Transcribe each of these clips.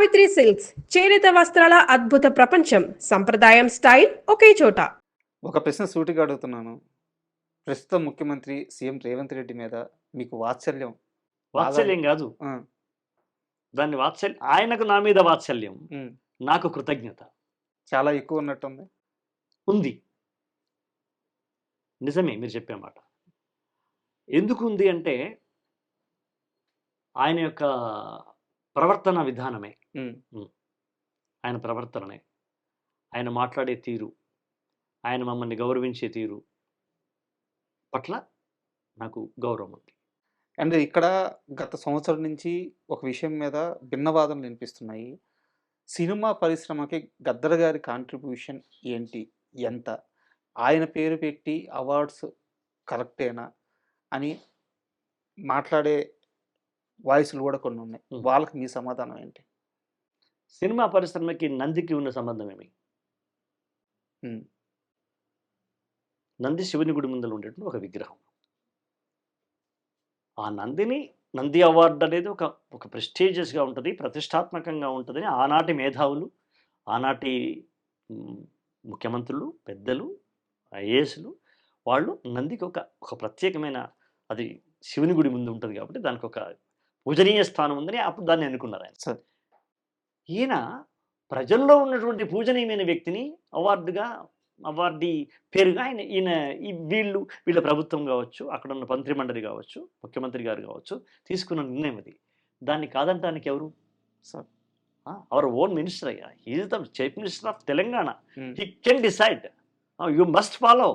Savitri silks చేనేత వస్త్రాల అద్భుత ప్రపంచం. సంప్రదాయం స్టైల్ ఒకే చోట. ఒక ప్రశ్న సూటిగా అడుగుతున్నాను. ప్రస్తుత ముఖ్యమంత్రి సీఎం రేవంత్ రెడ్డి మీద మీకు వాత్సల్యం బాగా వాత్సల్యం కాదు. ఆ! దాన్ని ఆయనకు నా మీద వాత్సల్యం, హ్మ్. నాకు కృతజ్ఞత చాలా ఎక్కువ ఉన్నట్టుంది. ఉంది. నిజమే మీరు చెప్పే మాట. ఎందుకు ఉంది అంటే ఆయన యొక్క ప్రవర్తన విధానమే. హ్మ్. ఆయన ప్రవర్తననే, ఆయన మాట్లాడే తీరు, ఆయన మమ్మల్ని గౌరవించే తీరు పట్ల నాకు గౌరవం ఉంది. అండ్ ఇక్కడ గత సంవత్సరం నుంచి ఒక విషయం మీద భిన్న వాదనలు వినిపిస్తున్నాయి. సినిమా పరిశ్రమకి గద్దర్ గారి కాంట్రిబ్యూషన్ ఏంటి? ఎంత? ఆయన పేరు పెట్టి అవార్డ్స్ కరెక్టేనా? అని మాట్లాడే వాయిస్‌లు కూడా కొన్ని ఉన్నాయి. వాళ్ళకి మీ సమాధానం ఏంటి? సినిమా పరిశ్రమకి నందికి ఉన్న సంబంధం ఏమి? హ్మ్. నంది శివుని గుడి ముందర ఉండేటువంటి ఒక విగ్రహం. ఆ నంది అవార్డు అనేది ఒక ప్రెస్టీజియస్‌గా ఉంటుంది, ప్రతిష్టాత్మకంగా ఉంటుందని ఆనాటి మేధావులు, ఆనాటి ముఖ్యమంత్రులు, పెద్దలు, ఐఏఎస్‌లు వాళ్ళు నందికి ఒక ప్రత్యేకమైన, అది శివుని గుడి ముందు ఉంటుంది కాబట్టి దానికి ఒక పూజనీయ స్థానం ఉందని అప్పుడు దాన్ని ఎన్నుకున్నారు ఆయన. సరే. ఈయన ప్రజల్లో ఉన్నటువంటి పూజనీయమైన వ్యక్తిని అవార్డీ పేరుగా ఈయన వీళ్ళ ప్రభుత్వం కావచ్చు, అక్కడ ఉన్న మంత్రిమండలి కావచ్చు, ముఖ్యమంత్రి గారు కావచ్చు తీసుకున్న నిర్ణయం అది. దాన్ని కాదంటానికి ఎవరు? అవర్ ఓన్ మినిస్టర్ అయ్యా, is the chief minister of Telangana. He can decide. You must follow.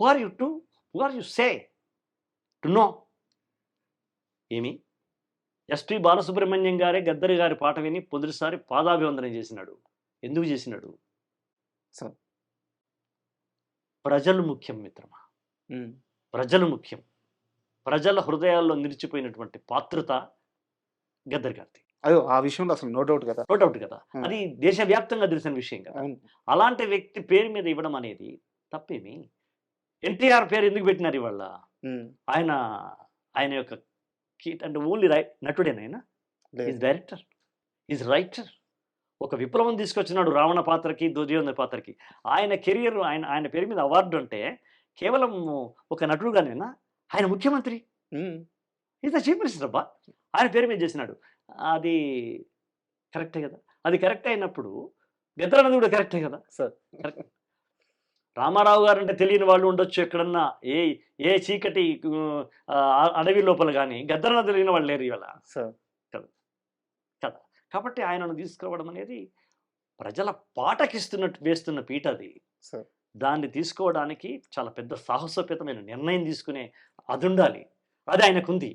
Who are you to say to? No SP Balasubrahmanyam గారే గద్దర్ గారి పాట విని మొదటిసారి పాదాభివందనం చేసినాడు. ఎందుకు చేసినాడు? ప్రజలు ముఖ్యం మిత్రమా, ప్రజలు ముఖ్యం. ప్రజల హృదయాల్లో నిలిచిపోయినటువంటి పాత్రత గద్దర్ గారిది. అయ్యో, ఆ విషయంలో అసలు నో డౌట్ కదా. నో డౌట్ కదా. అది దేశవ్యాప్తంగా తెలిసిన విషయం కదా. అలాంటి వ్యక్తి పేరు మీద ఇవ్వడం అనేది తప్పేమి? ఎన్టీఆర్ పేరు ఎందుకు పెట్టినారు ఇవాళ? ఆయన యొక్క అంటే ఓన్లీ నటుడేనాయన? Is director, is writer. ఒక విప్లవం తీసుకొచ్చినాడు రావణ పాత్రకి, దుర్యోధన పాత్రకి. ఆయన కెరియర్, ఆయన పేరు మీద అవార్డు అంటే కేవలం ఒక నటుడుగానేనా? ఆయన ముఖ్యమంత్రి, ఈజ్ ద చీఫ్ మినిస్టర్ అబ్బా, ఆయన పేరు మీద చేసినాడు. అది కరెక్టే కదా. అది కరెక్ట్ అయినప్పుడు గద్దర్ అన్నది కూడా కరెక్టే కదా. కరెక్ట్. రామారావు గారు అంటే తెలియని వాళ్ళు ఉండొచ్చు ఎక్కడన్నా, ఏ చీకటి అడవి లోపల, కానీ గద్దరన్న తెలియని వాళ్ళు లేరు ఇవాళ కదా. కాబట్టి ఆయనను తీసుకురావడం అనేది ప్రజల వేస్తున్న పీట అది. దాన్ని తీసుకోవడానికి చాలా పెద్ద సాహసోపేతమైన నిర్ణయం తీసుకునే అది ఉండాలి. అది ఆయనకుంది.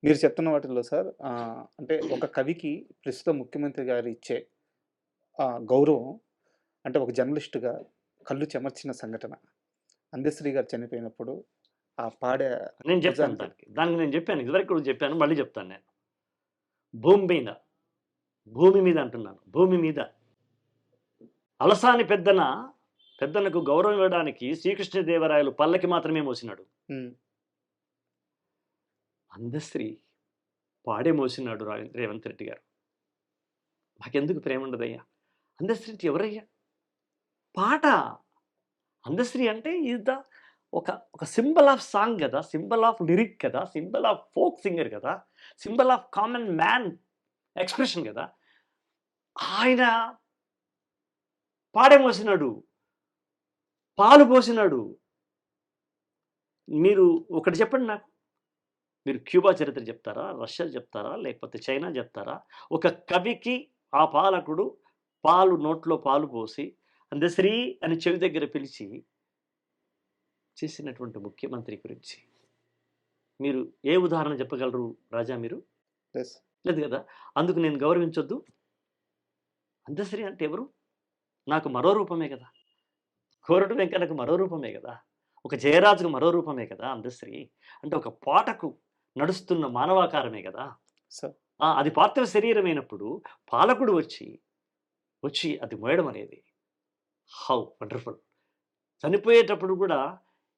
మీరు చెప్తున్న వాటిల్లో సార్, అంటే ఒక కవికి ప్రస్తుత ముఖ్యమంత్రి గారు ఇచ్చే గౌరవం, అంటే ఒక జర్నలిస్టుగా కళ్ళు చెమర్చిన సంఘటన అందశ్రీ గారు చనిపోయినప్పుడు ఆ పాడే. నేను చెప్తాను దానికి నేను చెప్పాను, ఇదివరకు కూడా చెప్పాను, మళ్ళీ చెప్తాను. నేను భూమి మీద అంటున్నాను, భూమి మీద అలసాని పెద్దనకు గౌరవం ఇవ్వడానికి శ్రీకృష్ణదేవరాయలు పల్లకి మాత్రమే మోసినాడు. అందశ్రీ పాడే మోసినాడు రేవంత్ రెడ్డి గారు. మాకెందుకు ప్రేమ ఉండదయ్యా? అందశ్రీ ఎవరయ్యా? పాట. అందశ్రీ అంటే ఈజ్ ద ఒక సింబల్ ఆఫ్ సాంగ్ కదా, సింబల్ ఆఫ్ లిరిక్ కదా, సింబల్ ఆఫ్ ఫోక్ సింగర్ కదా, symbol of common man expression కదా. ఆయన పాడే మోసినాడు, పాలు పోసినాడు. మీరు ఒకటి చెప్పండి నాకు, మీరు క్యూబా చరిత్ర చెప్తారా, రష్యా చెప్తారా, లేకపోతే చైనా చెప్తారా? ఒక కవికి ఆ పాలకుడు నోట్లో పాలు పోసి అందశ్రీ అని చెవి దగ్గర పిలిచి చేసినటువంటి ముఖ్యమంత్రి గురించి మీరు ఏ ఉదాహరణ చెప్పగలరు రాజా? మీరు లేదు కదా. అందుకు నేను గౌరవించొద్దు? అందశ్రీ అంటే ఎవరు? నాకు మరో రూపమే కదా. కోరటు వెంకన్నకు మరో రూపమే కదా. ఒక జయరాజుకు మరో రూపమే కదా అందశ్రీ. అంటే ఒక పాటకు నడుస్తున్న మానవాకారమే కదా. అది పార్థివ శరీరమైనప్పుడు పాలకుడు వచ్చి అది మోయడం అనేది హౌ వండర్ఫుల్. చనిపోయేటప్పుడు కూడా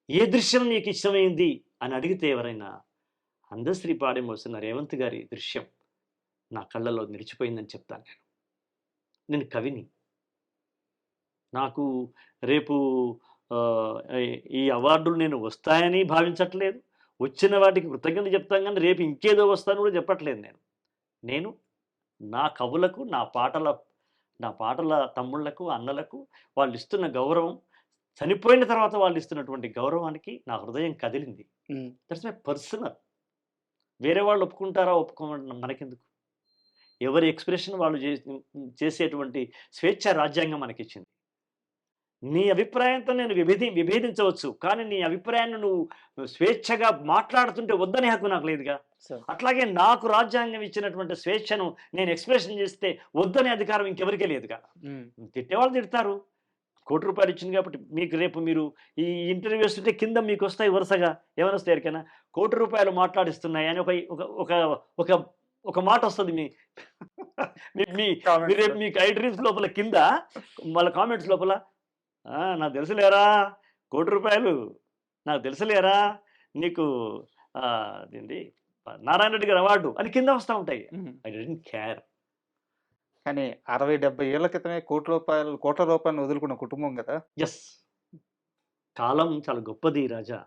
ఏ దృశ్యం నీకు ఇష్టమైంది అని అడిగితే ఎవరైనా అందశ్రీ పాడే మోసిన రేవంత్ గారి దృశ్యం నా కళ్ళలో నిలిచిపోయిందని చెప్తాను నేను. నేను కవిని. నాకు రేపు ఈ అవార్డులు నేను వస్తాయని భావించట్లేదు. వచ్చిన వాటికి కృతజ్ఞత చెప్తాను కానీ రేపు ఇంకేదో వస్తాను కూడా చెప్పట్లేదు నేను. నేను నా కవులకు, నా పాటల తమ్ముళ్లకు, అన్నలకు వాళ్ళు ఇస్తున్న గౌరవం, చనిపోయిన తర్వాత వాళ్ళు ఇస్తున్నటువంటి గౌరవానికి నా హృదయం కదిలింది. That's my personal. వేరే వాళ్ళు ఒప్పుకుంటారా ఒప్పుకోమంటున్నా మనకెందుకు? ఎవరి ఎక్స్ప్రెషన్ వాళ్ళు చేసేటువంటి స్వేచ్ఛ రాజ్యాంగం మనకిచ్చింది. నీ అభిప్రాయంతో నేను విభేదించవచ్చు, కానీ నీ అభిప్రాయాన్ని నువ్వు స్వేచ్ఛగా మాట్లాడుతుంటే వద్దనే హక్కు నాకు లేదుగా. అట్లాగే నాకు రాజ్యాంగం ఇచ్చినటువంటి స్వేచ్ఛను నేను ఎక్స్ప్రెషన్ చేస్తే వద్దనే అధికారం ఇంకెవరికే లేదుగా. తిట్టేవాళ్ళు తిడతారు. ₹1,00,00,000 ఇచ్చింది కాబట్టి మీకు రేపు మీరు ఈ ఇంటర్వ్యూ వస్తుంటే కింద మీకు వస్తాయి వరుసగా. ఏమైనా వస్తాయి ఎరికైనా ₹1,00,00,000 మాట్లాడిస్తున్నాయి అని ఒక మాట వస్తుంది మీకు ఐ డ్రీమ్స్ లోపల కింద వాళ్ళ కామెంట్స్ లోపల. నాకు తెలుసులేరా ₹1,00,00,000, నాకు తెలుసులేరా నీకు అదేంటి నారాయణ రెడ్డి గారి అవార్డు అని కింద వస్తూ ఉంటాయి. I don't care. కానీ 60-70 ఏళ్ల క్రితమే కోట్ల రూపాయలు వదులుకున్న కుటుంబం కదా. ఎస్, కాలం చాలా గొప్పది రాజా.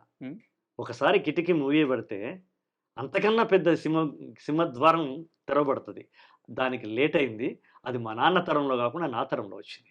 ఒకసారి కిటికీ మూవీ పడితే అంతకన్నా పెద్ద సింహద్వారం తెరవబడుతుంది. దానికి లేట్ అయింది. అది మా నాన్న తరంలో కాకుండా నా తరంలో వచ్చింది.